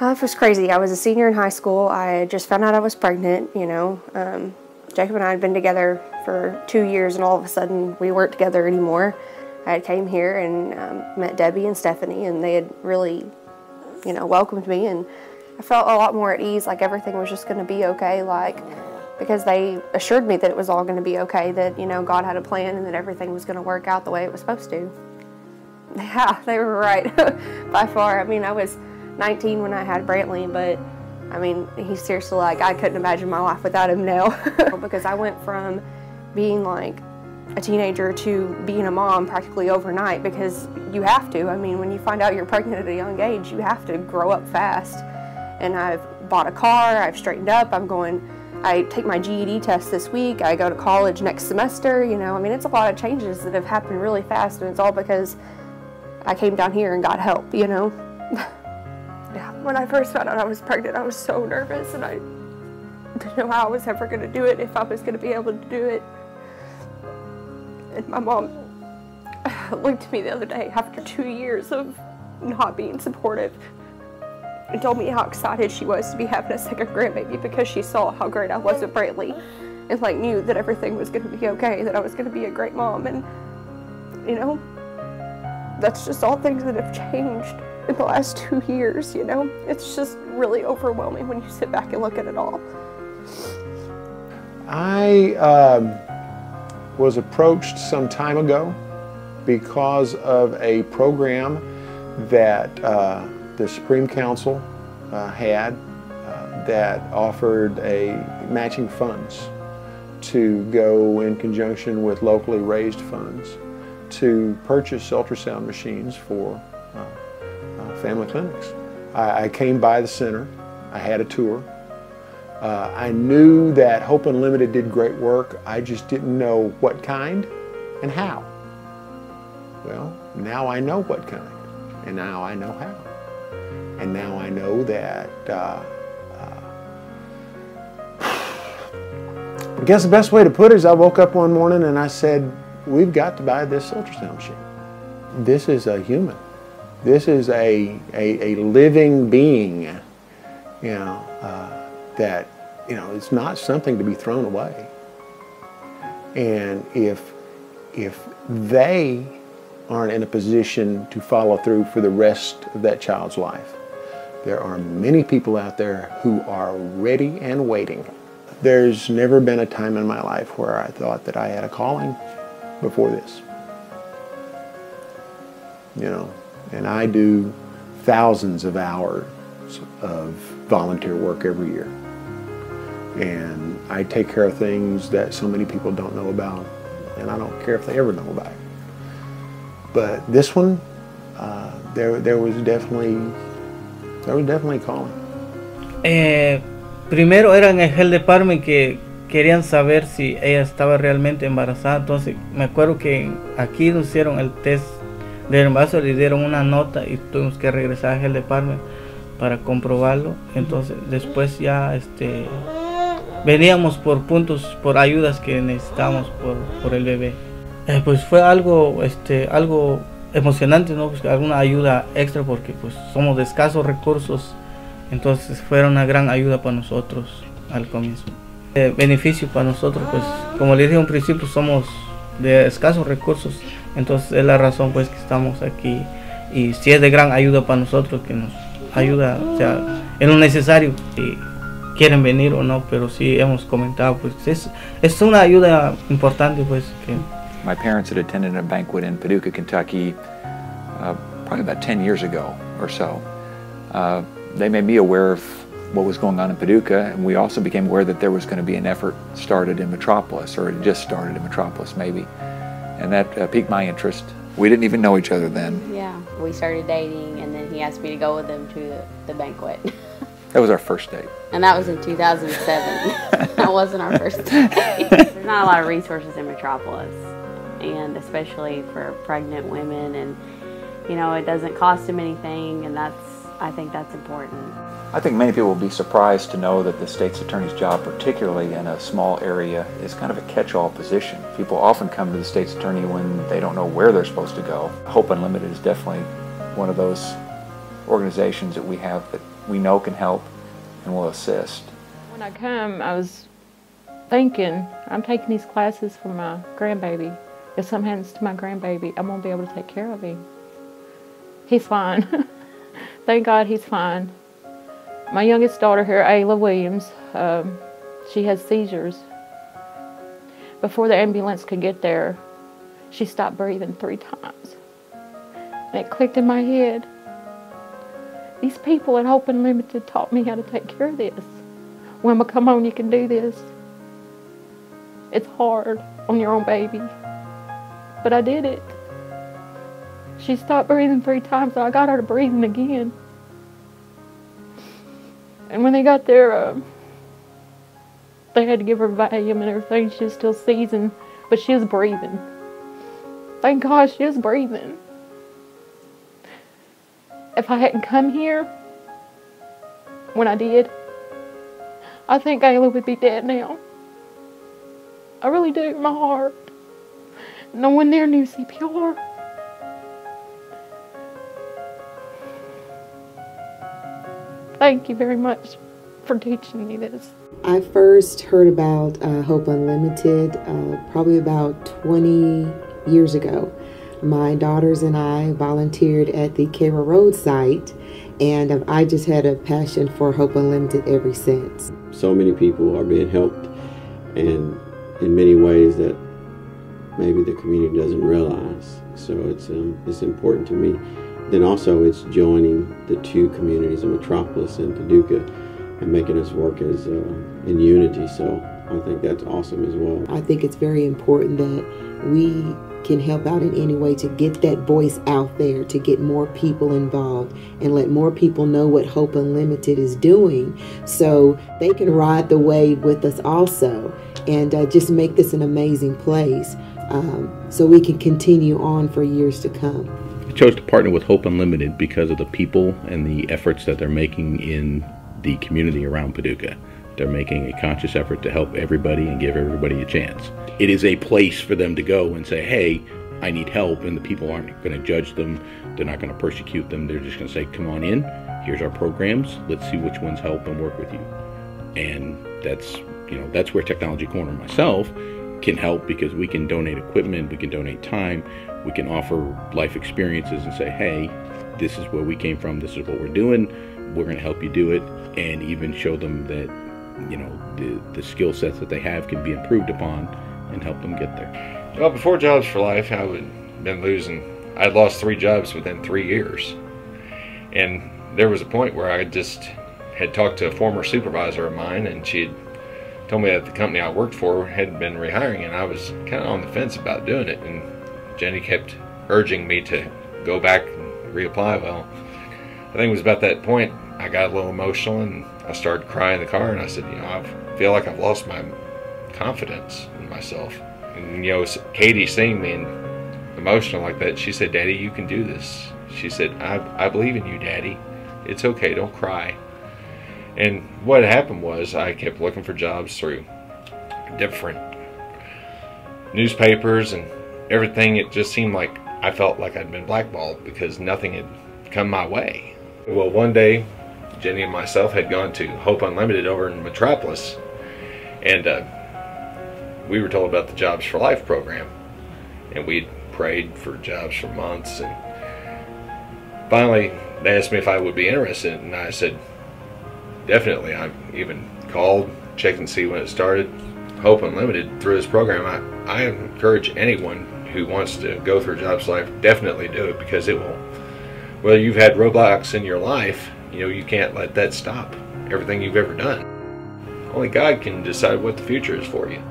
It was crazy. I was a senior in high school. I just found out I was pregnant, you know. Jacob and I had been together for 2 years, and all of a sudden we weren't together anymore. I came here and met Debbie and Stephanie, and they had really, you know, welcomed me, and I felt a lot more at ease, like everything was just going to be okay, like, because they assured me that it was all going to be okay, that, you know, God had a plan and that everything was going to work out the way it was supposed to. Yeah, they were right, by far. I mean, I was 19 when I had Brantley, but I mean, he's seriously like, I couldn't imagine my life without him now. Because I went from being like a teenager to being a mom practically overnight, because you have to. I mean, when you find out you're pregnant at a young age, you have to grow up fast. And I've bought a car, I've straightened up, I take my GED test this week, I go to college next semester, you know. I mean, it's a lot of changes that have happened really fast, and it's all because I came down here and got help, you know. Yeah, when I first found out I was pregnant, I was so nervous, and I didn't know how I was ever going to do it, if I was going to be able to do it. And my mom looked at me the other day after 2 years of not being supportive and told me how excited she was to be having a second grandbaby, because she saw how great I was at Brantley and like knew that everything was going to be okay, that I was going to be a great mom. And you know, that's just all things that have changed in the last 2 years, you know. It's just really overwhelming when you sit back and look at it all. I was approached some time ago because of a program that the Supreme Council had that offered matching funds to go in conjunction with locally raised funds to purchase ultrasound machines for family clinics. I came by the center, I had a tour. I knew that Hope Unlimited did great work, I just didn't know what kind and how. Well, now I know what kind, and now I know how. And now I know that, I guess the best way to put it is I woke up one morning and I said, we've got to buy this ultrasound machine. This is a human. This is a living being, you know, that, you know, it's not something to be thrown away. And if they aren't in a position to follow through for the rest of that child's life, there are many people out there who are ready and waiting. There's never been a time in my life where I thought that I had a calling before this. You know, and I do thousands of hours of volunteer work every year. And I take care of things that so many people don't know about, and I don't care if they ever know about it. But this one, there was definitely calling. Primero era en el Health Department que querían saber si ella estaba realmente embarazada. Entonces me acuerdo que aquí nos hicieron el test del embarazo, le dieron una nota y tuvimos que regresar al Health Department para comprobarlo. Entonces después ya veníamos por puntos, por ayudas que necesitábamos por el bebé. Pues fue algo emocionante, ¿no? Pues alguna ayuda extra, porque pues somos de escasos recursos, entonces fue una gran ayuda para nosotros al comienzo. Beneficio para nosotros, pues como les dije al principio, somos de escasos recursos, entonces es la razón pues que estamos aquí, y si es de gran ayuda para nosotros, que nos ayuda, o sea, en lo necesario, si quieren venir o no, pero sí hemos comentado, pues es una ayuda importante, pues que... My parents had attended a banquet in Paducah, Kentucky, probably about 10 years ago or so. They made me aware of what was going on in Paducah, and we also became aware that there was going to be an effort started in Metropolis, or it just started in Metropolis maybe, and that piqued my interest. We didn't even know each other then. Yeah, we started dating, and then he asked me to go with him to the banquet. That was our first date. And that was in 2007. That wasn't our first date. There's not a lot of resources in Metropolis, and especially for pregnant women, and you know, it doesn't cost them anything, and I think that's important. I think many people will be surprised to know that the state's attorney's job, particularly in a small area, is kind of a catch-all position. People often come to the state's attorney when they don't know where they're supposed to go. Hope Unlimited is definitely one of those organizations that we have that we know can help and will assist. When I come, I was thinking, I'm taking these classes for my grandbaby. If something happens to my grandbaby, I won't be able to take care of him. He's fine. Thank God he's fine. My youngest daughter here, Ayla Williams, she has seizures. Before the ambulance could get there, she stopped breathing 3 times. And it clicked in my head. These people at Hope Unlimited taught me how to take care of this. Wilma, come on, you can do this. It's hard on your own baby. But I did it. She stopped breathing 3 times, so I got her to breathing again. And when they got there, they had to give her Valium and everything. She was still seizing, but she was breathing. Thank God she was breathing. If I hadn't come here when I did, I think Ayla would be dead now. I really do, in my heart. No one there knew CPR. Thank you very much for teaching me this. I first heard about Hope Unlimited probably about 20 years ago. My daughters and I volunteered at the Kara Road site, and I just had a passion for Hope Unlimited ever since. So many people are being helped, and in many ways that maybe the community doesn't realize. So it's important to me. Then also it's joining the 2 communities of Metropolis and Paducah and making us work as in unity. So I think that's awesome as well. I think it's very important that we can help out in any way to get that voice out there, to get more people involved and let more people know what Hope Unlimited is doing so they can ride the wave with us also and just make this an amazing place so we can continue on for years to come. I chose to partner with Hope Unlimited because of the people and the efforts that they're making in the community around Paducah. They're making a conscious effort to help everybody and give everybody a chance. It is a place for them to go and say, hey, I need help, and the people aren't going to judge them. They're not going to persecute them. They're just going to say, come on in, here's our programs, let's see which ones help and work with you. And that's where Technology Corner myself can help, because we can donate equipment, we can donate time, we can offer life experiences and say, hey, this is where we came from, this is what we're doing, we're going to help you do it, and even show them that the skill sets that they have can be improved upon and help them get there. Well, before Jobs for Life, I'd lost 3 jobs within 3 years. And there was a point where I just had talked to a former supervisor of mine, and she had told me that the company I worked for had been rehiring, and I was kind of on the fence about doing it. And Jenny kept urging me to go back and reapply. Well, I think it was about that point I got a little emotional, and I started crying in the car, and I said, I feel like I've lost my confidence in myself. And Katie seeing me emotional like that, she said, Daddy, you can do this. She said, I believe in you, Daddy. It's okay, don't cry. And what happened was I kept looking for jobs through different newspapers and everything. It just seemed like I felt like I'd been blackballed because nothing had come my way. Well, one day, Jenny and myself had gone to Hope Unlimited over in Metropolis, and we were told about the Jobs for Life program, and we'd prayed for jobs for months, and finally they asked me if I would be interested, and I said definitely. I even called, checked and see when it started. Hope Unlimited, through this program, I encourage anyone who wants to go through Jobs for Life, definitely do it, because it will, whether you've had roadblocks in your life, you can't let that stop everything you've ever done. Only God can decide what the future is for you.